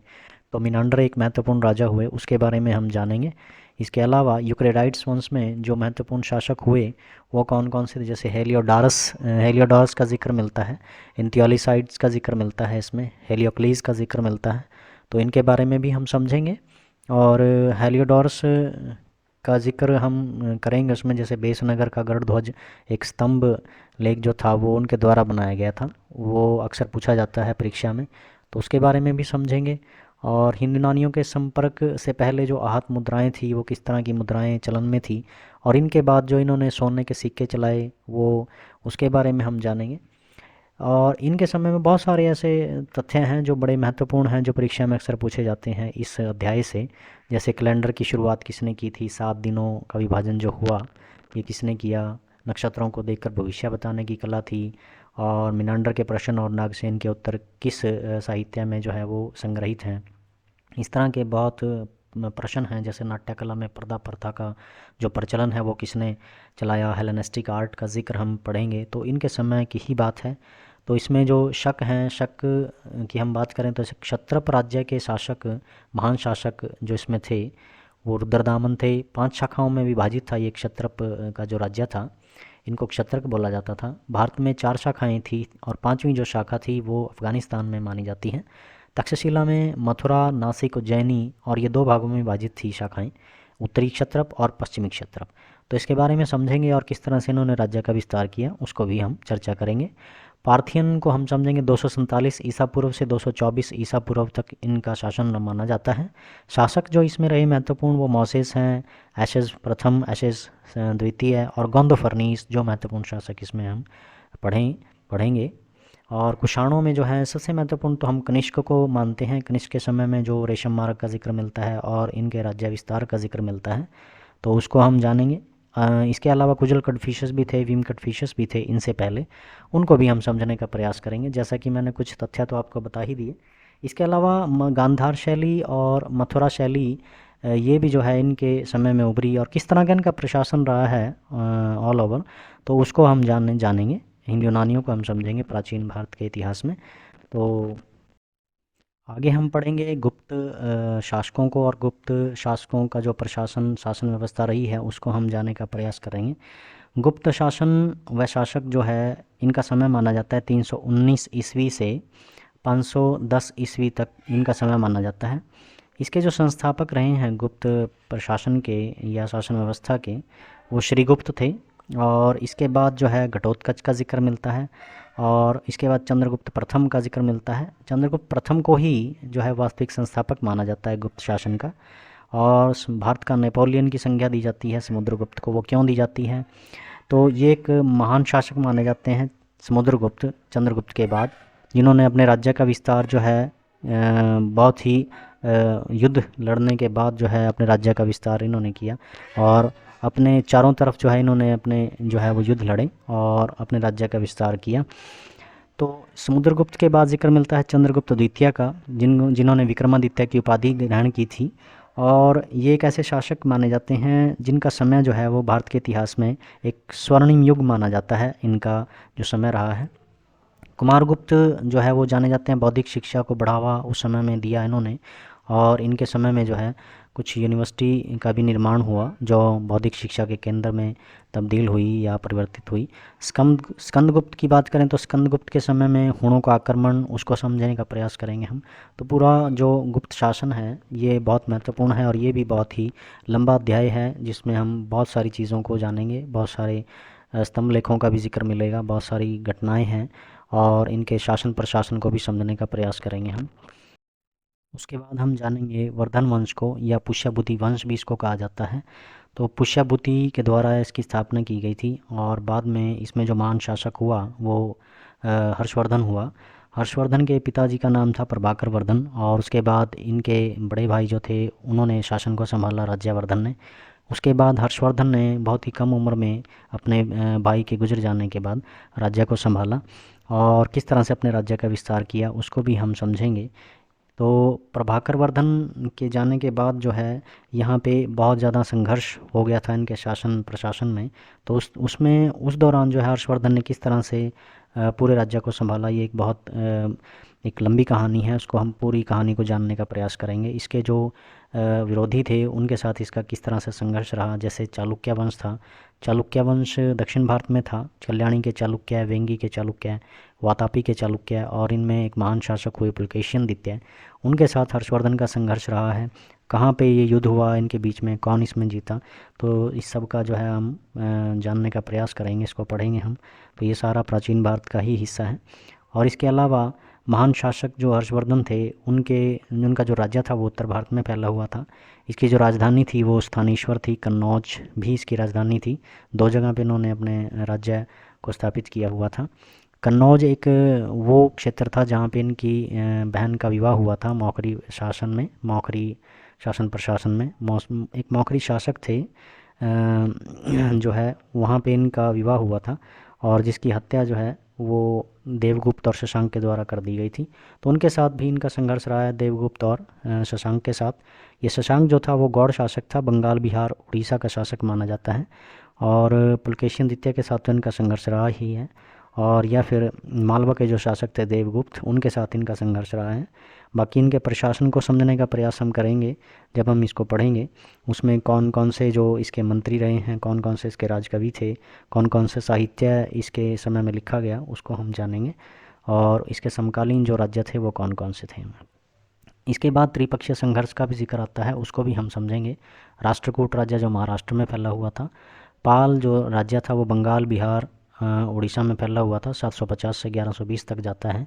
तो मिनांडर एक महत्वपूर्ण राजा हुए, उसके बारे में हम जानेंगे। इसके अलावा यूक्रेटाइड्स वंश में जो महत्वपूर्ण शासक हुए वो कौन कौन से थे। जैसे हेलियोडोरस का जिक्र मिलता है, एंथियोलिसाइड्स का जिक्र मिलता है इसमें, हेलियोक्लीस का जिक्र मिलता है। तो इनके बारे में भी हम समझेंगे। और हेलियोडोरस का जिक्र हम करेंगे उसमें। जैसे बेसनगर का गरुड़ ध्वज, एक स्तंभ लेख जो था वो उनके द्वारा बनाया गया था, वो अक्सर पूछा जाता है परीक्षा में, तो उसके बारे में भी समझेंगे। और हिंद यूनानियों के संपर्क से पहले जो आहत मुद्राएं थी वो किस तरह की मुद्राएं चलन में थी, और इनके बाद जो इन्होंने सोने के सिक्के चलाए वो उसके बारे में हम जानेंगे। और इनके समय में बहुत सारे ऐसे तथ्य हैं जो बड़े महत्वपूर्ण हैं, जो परीक्षा में अक्सर पूछे जाते हैं इस अध्याय से। जैसे कैलेंडर की शुरुआत किसने की थी, 7 दिनों का विभाजन जो हुआ ये किसने किया, नक्षत्रों को देखकर भविष्य बताने की कला थी, और मिनांडर के प्रश्न और नागसेन के उत्तर किस साहित्य में जो है वो संग्रहित हैं। इस तरह के बहुत प्रश्न हैं। जैसे नाट्य कला में पर्दा प्रथा का जो प्रचलन है वो किसने चलाया, हेलेनिस्टिक आर्ट का जिक्र हम पढ़ेंगे, तो इनके समय की ही बात है। तो इसमें जो शक हैं, शक की हम बात करें तो क्षत्रप राज्य के शासक, महान शासक जो इसमें थे वो रुद्रदामन थे। 5 शाखाओं में विभाजित था ये क्षत्रप का जो राज्य था, इनको क्षत्रप बोला जाता था। भारत में 4 शाखाएं थी और 5वीं जो शाखा थी वो अफ़गानिस्तान में मानी जाती है। तक्षशिला में मथुरा, नासिक, उज्जैनी, और ये 2 भागों में विभाजित थी शाखाएं, उत्तरी क्षत्रप और पश्चिमी क्षत्रप। तो इसके बारे में समझेंगे और किस तरह से इन्होंने राज्य का विस्तार किया उसको भी हम चर्चा करेंगे। पार्थियन को हम समझेंगे 247 ईसा पूर्व से 224 ईसा पूर्व तक इनका शासन माना जाता है। शासक जो इसमें रहे महत्वपूर्ण वो मोसेस हैं, एशेस प्रथम, एशेस द्वितीय, और गोंदोफर्नीस जो महत्वपूर्ण शासक इसमें हम पढ़ेंगे। और कुषाणों में जो है सबसे महत्वपूर्ण तो हम कनिष्क को मानते हैं। कनिष्क के समय में जो रेशम मार्ग का जिक्र मिलता है और इनके राज्य विस्तार का जिक्र मिलता है, तो उसको हम जानेंगे। इसके अलावा कुजल कटफिशस भी थे, भीम कटफिशस भी थे इनसे पहले, उनको भी हम समझने का प्रयास करेंगे। जैसा कि मैंने कुछ तथ्य तो आपको बता ही दिए। इसके अलावा गांधार शैली और मथुरा शैली ये भी जो है इनके समय में उभरी, और किस तरह का इनका प्रशासन रहा है ऑल ओवर, तो उसको हम जानेंगे। हिंद यूनानियों को हम समझेंगे प्राचीन भारत के इतिहास में। तो आगे हम पढ़ेंगे गुप्त शासकों को, और गुप्त शासकों का जो प्रशासन शासन व्यवस्था रही है उसको हम जानने का प्रयास करेंगे। गुप्त शासन व शासक जो है इनका समय माना जाता है 319 ईस्वी से 510 ईस्वी तक इनका समय माना जाता है। इसके जो संस्थापक रहे हैं गुप्त प्रशासन के या शासन व्यवस्था के, वो श्रीगुप्त थे। और इसके बाद जो है घटोत्कच का जिक्र मिलता है, और इसके बाद चंद्रगुप्त प्रथम का जिक्र मिलता है। चंद्रगुप्त प्रथम को ही जो है वास्तविक संस्थापक माना जाता है गुप्त शासन का। और भारत का नेपोलियन की संज्ञा दी जाती है समुद्रगुप्त को। वो क्यों दी जाती है, तो ये एक महान शासक माने जाते हैं समुद्रगुप्त चंद्रगुप्त के बाद, जिन्होंने अपने राज्य का विस्तार जो है बहुत ही युद्ध लड़ने के बाद जो है अपने राज्य का विस्तार इन्होंने किया, और अपने चारों तरफ जो है इन्होंने अपने जो है वो युद्ध लड़े और अपने राज्य का विस्तार किया। तो समुद्रगुप्त के बाद जिक्र मिलता है चंद्रगुप्त द्वितीय का, जिन्होंने विक्रमादित्य की उपाधि ग्रहण की थी, और ये एक ऐसे शासक माने जाते हैं जिनका समय जो है वो भारत के इतिहास में एक स्वर्णिम युग माना जाता है, इनका जो समय रहा है। कुमारगुप्त जो है वो जाने जाते हैं बौद्धिक शिक्षा को बढ़ावा उस समय में दिया इन्होंने, और इनके समय में जो है कुछ यूनिवर्सिटी का भी निर्माण हुआ जो बौद्धिक शिक्षा के केंद्र में तब्दील हुई या परिवर्तित हुई। स्कंदगुप्त की बात करें तो स्कंदगुप्त के समय में हुणों का आक्रमण, उसको समझने का प्रयास करेंगे हम। तो पूरा जो गुप्त शासन है ये बहुत महत्वपूर्ण है, और ये भी बहुत ही लंबा अध्याय है जिसमें हम बहुत सारी चीज़ों को जानेंगे, बहुत सारे स्तंभ लेखों का भी जिक्र मिलेगा, बहुत सारी घटनाएं हैं, और इनके शासन प्रशासन को भी समझने का प्रयास करेंगे हम। उसके बाद हम जानेंगे वर्धन वंश को, या पुष्यभूति वंश भी इसको कहा जाता है। तो पुष्यभूति के द्वारा इसकी स्थापना की गई थी, और बाद में इसमें जो महान शासक हुआ वो हर्षवर्धन हुआ। हर्षवर्धन के पिताजी का नाम था प्रभाकर वर्धन, और उसके बाद इनके बड़े भाई जो थे उन्होंने शासन को संभाला, राज्यवर्धन ने। उसके बाद हर्षवर्धन ने बहुत ही कम उम्र में अपने भाई के गुजर जाने के बाद राज्य को संभाला, और किस तरह से अपने राज्य का विस्तार किया उसको भी हम समझेंगे। तो प्रभाकर वर्धन के जाने के बाद जो है यहाँ पे बहुत ज़्यादा संघर्ष हो गया था इनके शासन प्रशासन में। तो उसमें उस दौरान जो है हर्षवर्धन ने किस तरह से पूरे राज्य को संभाला, ये एक बहुत एक लंबी कहानी है, उसको हम पूरी कहानी को जानने का प्रयास करेंगे। इसके जो विरोधी थे उनके साथ इसका किस तरह से संघर्ष रहा, जैसे चालुक्य वंश था। चालुक्य वंश दक्षिण भारत में था, कल्याणी के चालुक्य, वेंगी के चालुक्य, वातापी के चालुक्य, और इनमें एक महान शासक हुए पुलकेशिन द्वितीय, उनके साथ हर्षवर्धन का संघर्ष रहा है। कहाँ पे ये युद्ध हुआ इनके बीच में, कौन इसमें जीता, तो इस सब का जो है हम जानने का प्रयास करेंगे, इसको पढ़ेंगे हम। तो ये सारा प्राचीन भारत का ही हिस्सा है। और इसके अलावा महान शासक जो हर्षवर्धन थे उनका जो राज्य था वो उत्तर भारत में फैला हुआ था। इसकी जो राजधानी थी वो स्थानेश्वर थी, कन्नौज भी इसकी राजधानी थी। दो जगह पे इन्होंने अपने राज्य को स्थापित किया हुआ था। कन्नौज एक वो क्षेत्र था जहाँ पे इनकी बहन का विवाह हुआ था मौखरी शासन में, मौखरी शासन प्रशासन में। एक मौखरी शासक थे जो है वहाँ पे इनका विवाह हुआ था, और जिसकी हत्या जो है वो देवगुप्त और शशांक के द्वारा कर दी गई थी। तो उनके साथ भी इनका संघर्ष रहा है, देवगुप्त और शशांक के साथ। ये शशांक जो था वो गौड़ शासक था, बंगाल बिहार उड़ीसा का शासक माना जाता है। और पुलकेशिन द्वितीय के साथ तो इनका संघर्ष रहा ही है, और या फिर मालवा के जो शासक थे देवगुप्त, उनके साथ इनका संघर्ष रहा है। बाकी इनके प्रशासन को समझने का प्रयास हम करेंगे जब हम इसको पढ़ेंगे। उसमें कौन कौन से जो इसके मंत्री रहे हैं, कौन कौन से इसके राजकवि थे, कौन कौन से साहित्य इसके समय में लिखा गया उसको हम जानेंगे, और इसके समकालीन जो राज्य थे वो कौन कौन से थे। इसके बाद त्रिपक्षीय संघर्ष का भी जिक्र आता है, उसको भी हम समझेंगे। राष्ट्रकूट राज्य जो महाराष्ट्र में फैला हुआ था, पाल जो राज्य था वो बंगाल बिहार उड़ीसा में फैला हुआ था, 750 से 1120 तक जाता है।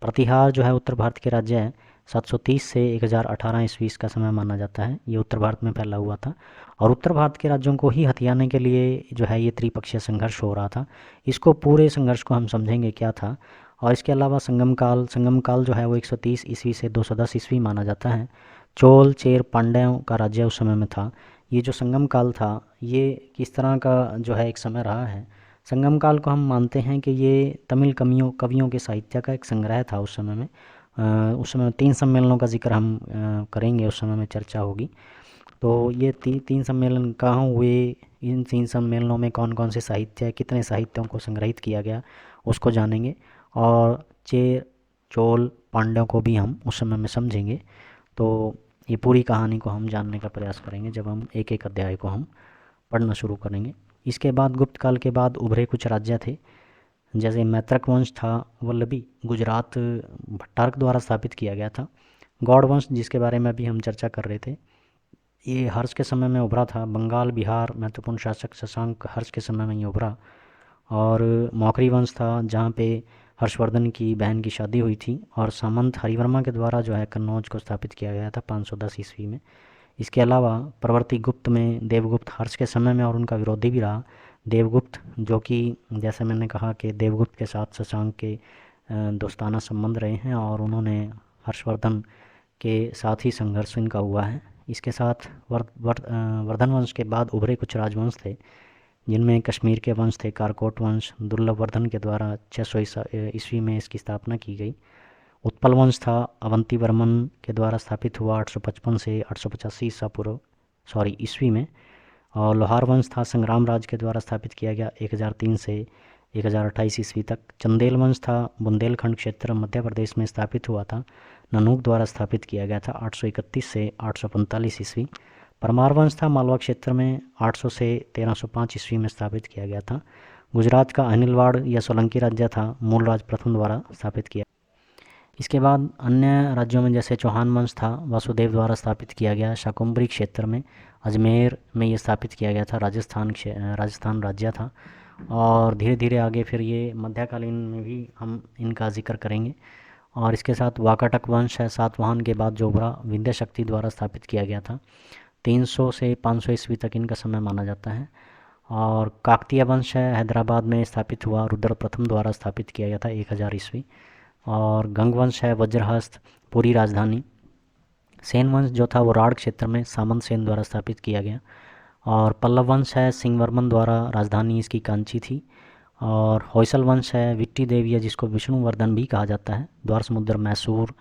प्रतिहार जो है उत्तर भारत के राज्य है, 730 से 1018 ईस्वी का समय माना जाता है, ये उत्तर भारत में फैला हुआ था। और उत्तर भारत के राज्यों को ही हथियाने के लिए जो है ये त्रिपक्षीय संघर्ष हो रहा था। इसको पूरे संघर्ष को हम समझेंगे क्या था। और इसके अलावा संगम काल जो है वो 130 ईस्वी से 210 ईस्वी माना जाता है। चोल चेर पांड्यों का राज्य उस समय में था। ये जो संगम काल था ये किस तरह का जो है एक समय रहा है। संगम काल को हम मानते हैं कि ये तमिल कवियों के साहित्य का एक संग्रह था उस समय में। उस समय 3 सम्मेलनों का जिक्र हम करेंगे, उस समय में चर्चा होगी। तो ये तीन सम्मेलन कहाँ हुए, इन 3 सम्मेलनों में कौन कौन से साहित्य, कितने साहित्यों को संग्रहित किया गया उसको जानेंगे। और चेर चोल पांड्यों को भी हम उस समय में समझेंगे। तो ये पूरी कहानी को हम जानने का प्रयास करेंगे जब हम एक एक अध्याय को हम पढ़ना शुरू करेंगे। इसके बाद गुप्त काल के बाद उभरे कुछ राज्य थे, जैसे मैत्रक वंश था, वल्लभी गुजरात भट्टारक द्वारा स्थापित किया गया था। गौड़ वंश जिसके बारे में अभी हम चर्चा कर रहे थे, ये हर्ष के समय में उभरा था। बंगाल बिहार महत्वपूर्ण शासक शशांक हर्ष के समय में ये उभरा। और मौखरी वंश था जहाँ पे हर्षवर्धन की बहन की शादी हुई थी, और सामंत हरिवर्मा के द्वारा जो है कन्नौज को स्थापित किया गया था 510 ईस्वी में। इसके अलावा प्रवर्ती गुप्त में देवगुप्त हर्ष के समय में और उनका विरोधी भी रहा, देवगुप्त, जो कि जैसे मैंने कहा कि देवगुप्त के साथ शशांक के दोस्ताना संबंध रहे हैं और उन्होंने हर्षवर्धन के साथ ही संघर्ष इनका हुआ है। इसके साथ वर्धन वंश के बाद उभरे कुछ राजवंश थे, जिनमें कश्मीर के वंश थे कारकोट वंश, दुर्लभ वर्धन के द्वारा 600 ईस्वी में इसकी स्थापना की गई। उत्पल वंश था, अवंती वर्मन के द्वारा स्थापित हुआ 855 से 885 ईस्वी में। और लोहार वंश था, संग्राम राज के द्वारा स्थापित किया गया 1003 से 1028 ईस्वी तक। चंदेल वंश था, बुंदेलखंड क्षेत्र मध्य प्रदेश में स्थापित हुआ था, ननूक द्वारा स्थापित किया गया था 831 से 845 ईस्वी। परमार वंश था, मालवा क्षेत्र में 800 से 1305 ईस्वी में स्थापित किया गया था। गुजरात का अनिलवाड़ या सोलंकी राज्य था, मूलराज प्रथम द्वारा स्थापित किया। इसके बाद अन्य राज्यों में जैसे चौहान वंश था, वासुदेव द्वारा स्थापित किया गया शाकुंभरी क्षेत्र में, अजमेर में ये स्थापित किया गया था, राजस्थान राज्य था। और धीरे धीरे आगे फिर ये मध्यकालीन में भी हम इनका जिक्र करेंगे। और इसके साथ वाकाटक वंश है, सातवाहन के बाद जो उभरा, विंध्य शक्ति द्वारा स्थापित किया गया था, 300 से 500 ईस्वी तक इनका समय माना जाता है। और काकतीय वंश है, हैदराबाद में स्थापित हुआ, रुद्र प्रथम द्वारा स्थापित किया गया था 1000 ईस्वी। और गंग वंश है, वज्रहस्त, पूरी राजधानी। सेन वंश जो था वो राढ़ क्षेत्र में सामंत सेन द्वारा स्थापित किया गया। और पल्लव वंश है, सिंहवर्मन द्वारा, राजधानी इसकी कांची थी। और होयसल वंश है, विट्टी देवी है जिसको विष्णुवर्धन भी कहा जाता है, द्वार समुद्र, मैसूर,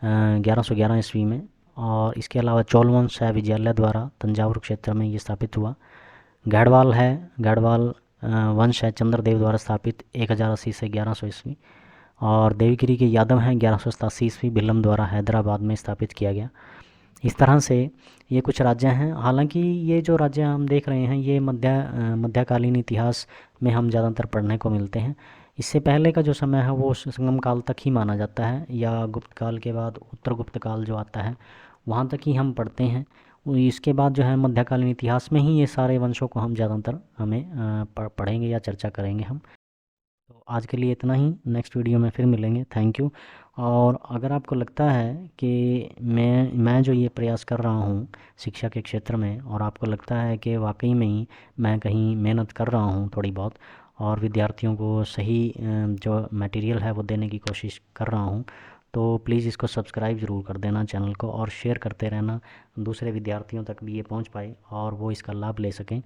1111 ईस्वी में। और इसके अलावा चोल वंश है, विजयालय द्वारा तंजावुर क्षेत्र में ये स्थापित हुआ। गढ़वाल है, गढ़वाल वंश है, चंद्रदेव द्वारा स्थापित 1080 से 1100 ईस्वी। और देवगिरी के यादव हैं, 1187 ईस्वी, भिल्लम द्वारा हैदराबाद में स्थापित किया गया। इस तरह से ये कुछ राज्य हैं। हालांकि ये जो राज्य हम देख रहे हैं ये मध्यकालीन इतिहास में हम ज़्यादातर पढ़ने को मिलते हैं। इससे पहले का जो समय है वो संगम काल तक ही माना जाता है, या गुप्त काल के बाद उत्तर गुप्त काल जो आता है वहाँ तक ही हम पढ़ते हैं। इसके बाद जो है मध्यकालीन इतिहास में ही ये सारे वंशों को हम ज़्यादातर हमें पढ़ेंगे या चर्चा करेंगे हम। तो आज के लिए इतना ही, नेक्स्ट वीडियो में फिर मिलेंगे। Thank you. और अगर आपको लगता है कि मैं जो ये प्रयास कर रहा हूँ शिक्षा के क्षेत्र में, और आपको लगता है कि वाकई में ही मैं कहीं मेहनत कर रहा हूँ थोड़ी बहुत, और विद्यार्थियों को सही जो मटेरियल है वो देने की कोशिश कर रहा हूँ, तो प्लीज़ इसको सब्सक्राइब ज़रूर कर देना चैनल को, और शेयर करते रहना, दूसरे विद्यार्थियों तक भी ये पहुँच पाए और वो इसका लाभ ले सकें।